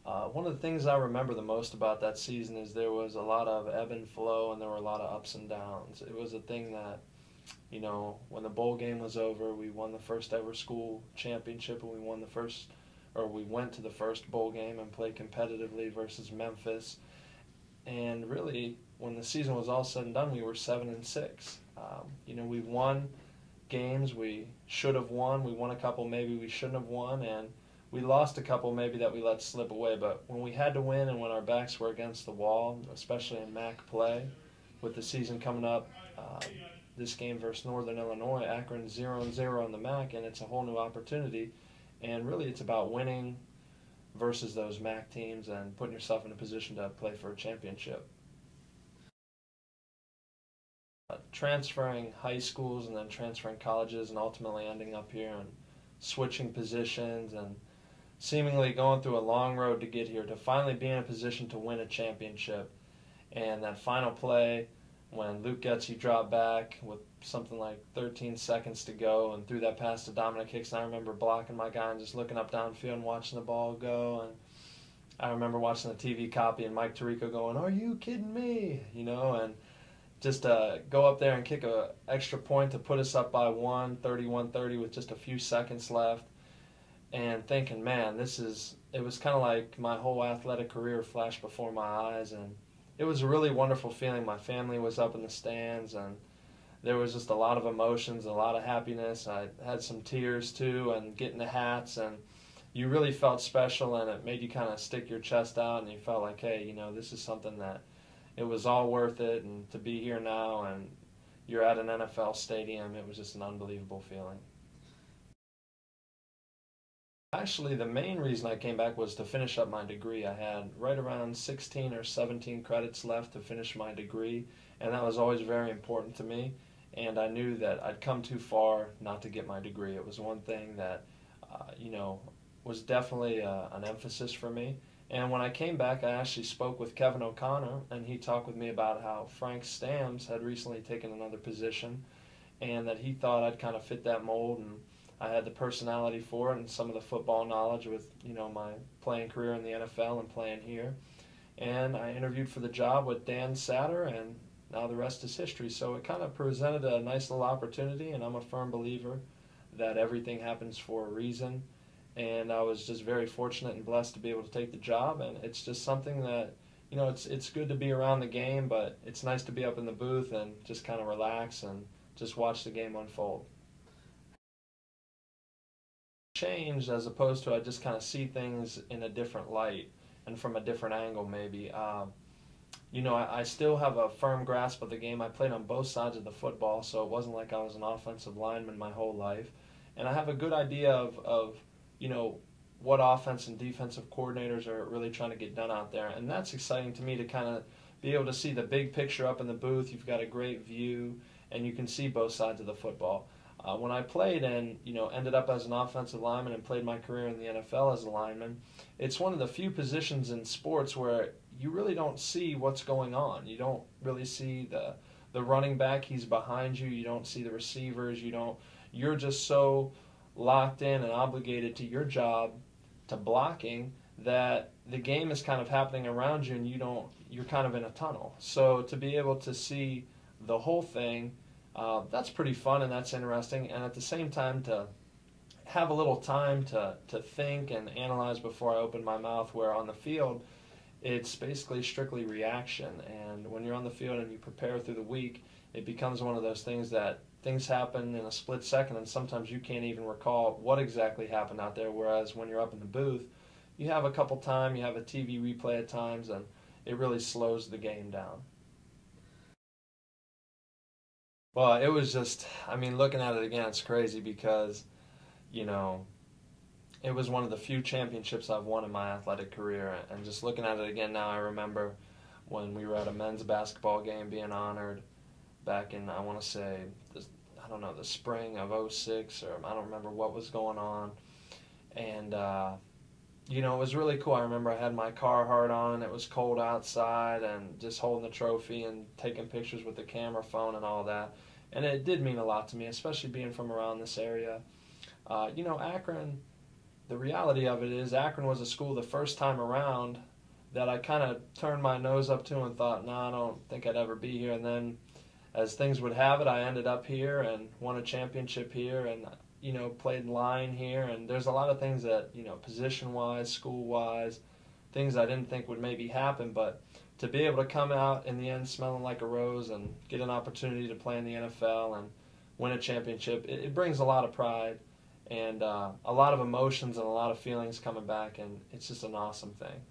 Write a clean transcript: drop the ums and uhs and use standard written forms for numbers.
One of the things I remember the most about that season is there was a lot of ebb and flow and there were a lot of ups and downs. It was a thing that, when the bowl game was over, we won the first ever school championship and we went to the first bowl game and played competitively versus Memphis. And really, when the season was all said and done, we were 7-6. We won games we should have won. We won a couple maybe we shouldn't have won, and we lost a couple maybe that we let slip away. But when we had to win and when our backs were against the wall, especially in MAC play, with the season coming up, this game versus Northern Illinois, Akron 0-0 on the MAC, and it's a whole new opportunity. And really, it's about winning versus those MAC teams and putting yourself in a position to play for a championship. Transferring high schools and then transferring colleges and ultimately ending up here and switching positions and seemingly going through a long road to get here to finally be in a position to win a championship. And that final play when Luke Getzey dropped back with something like 13 seconds to go and threw that pass to Dominic Hicks, and I remember blocking my guy and just looking up downfield and watching the ball go. And I remember watching the TV copy and Mike Tirico going, "Are you kidding me?" And just go up there and kick a extra point to put us up by 31-30 with just a few seconds left, and thinking, man, it was kind of like my whole athletic career flashed before my eyes, and it was a really wonderful feeling. My family was up in the stands, and there was just a lot of emotions, a lot of happiness. I had some tears too, and getting the hats, and you really felt special, and it made you kind of stick your chest out, and you felt like, hey, this is something that it was all worth it, and to be here now and you're at an NFL stadium, it was just an unbelievable feeling. Actually, the main reason I came back was to finish up my degree. I had right around 16 or 17 credits left to finish my degree, and that was always very important to me. And I knew that I'd come too far not to get my degree. It was one thing that, was definitely an emphasis for me. And when I came back, I actually spoke with Kevin O'Connor, and he talked with me about how Frank Stams had recently taken another position, and that he thought I'd kind of fit that mold, and I had the personality for it and some of the football knowledge with, my playing career in the NFL and playing here. And I interviewed for the job with Dan Satter, and now the rest is history. So it kind of presented a nice little opportunity, and I'm a firm believer that everything happens for a reason. And I was just very fortunate and blessed to be able to take the job, and it's just something that, it's good to be around the game, but it's nice to be up in the booth and just kind of relax and just watch the game unfold. Changed as opposed to I just kind of see things in a different light and from a different angle maybe. I still have a firm grasp of the game. I played on both sides of the football, so it wasn't like I was an offensive lineman my whole life. And I have a good idea of what offense and defensive coordinators are really trying to get done out there. And that's exciting to me to kind of be able to see the big picture up in the booth. You've got a great view, and you can see both sides of the football. When I played and, ended up as an offensive lineman and played my career in the NFL as a lineman, it's one of the few positions in sports where you really don't see what's going on. You don't really see the running back, he's behind you. You don't see the receivers. You're just so locked in and obligated to your job, to blocking, that the game is kind of happening around you and you're kind of in a tunnel. So to be able to see the whole thing, that's pretty fun and that's interesting. And at the same time to have a little time to think and analyze before I open my mouth, where on the field it's basically strictly reaction. And when you're on the field and you prepare through the week, it becomes one of those things that things happen in a split second, and sometimes you can't even recall what exactly happened out there, whereas when you're up in the booth, you have a couple time, you have a TV replay at times, and it really slows the game down. Well, it was just, looking at it again, it's crazy because, you know, it was one of the few championships I've won in my athletic career, and just looking at it again now, I remember when we were at a men's basketball game being honored back in, I want to say, I don't know, the spring of '06, or I don't remember what was going on. And, it was really cool. I remember I had my Carhartt on, it was cold outside, and just holding the trophy and taking pictures with the camera phone and all that. And it did mean a lot to me, especially being from around this area. Akron the reality of it is Akron was a school the first time around that I kind of turned my nose up to and thought, nah, I don't think I'd ever be here. And then as things would have it, I ended up here and won a championship here and, played line here. And there's a lot of things that, position-wise, school-wise, things I didn't think would maybe happen. But to be able to come out in the end smelling like a rose and get an opportunity to play in the NFL and win a championship, it brings a lot of pride and a lot of emotions and a lot of feelings coming back, and it's just an awesome thing.